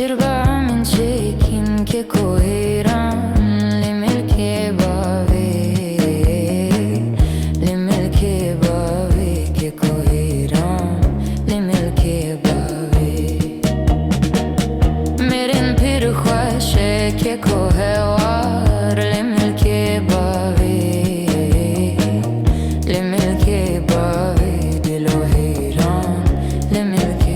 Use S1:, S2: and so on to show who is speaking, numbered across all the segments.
S1: تربع من شيكين که کوهیران لملک باوی لملک باوی که کوهیران لملک باوی میرن پیر خوشه که کوهوار لملک باوی لملک باوی دلو حیران لملک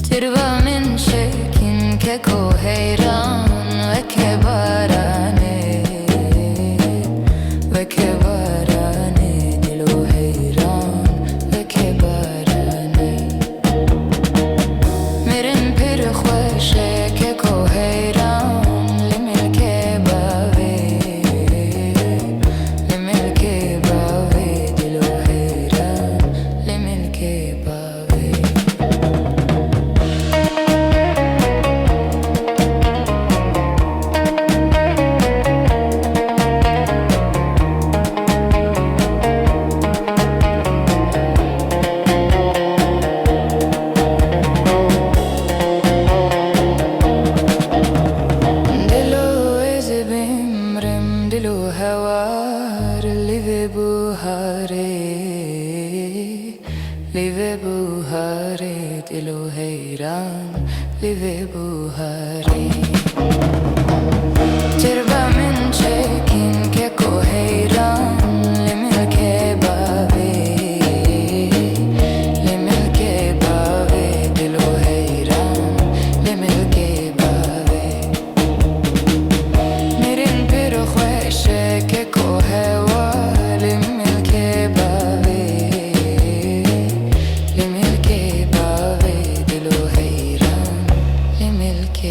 S1: تربى من شيكين ككوهيران وكباراني وكباراني دلو حيران وكباراني مرن بير خوشه ككوهيران لملك باوي لملك باوي دلو حيران لملك باوي دلو هوار لیو بوهاره لیو بوهاره دلو حیران لیو بوهاره تربى من شيكين که کوهیران لملک باوی لملک باوی دلو حیران لملک باوی میرن پیر خوشه که کوهوار لملک باوی لملک باوی دلو حیران لملک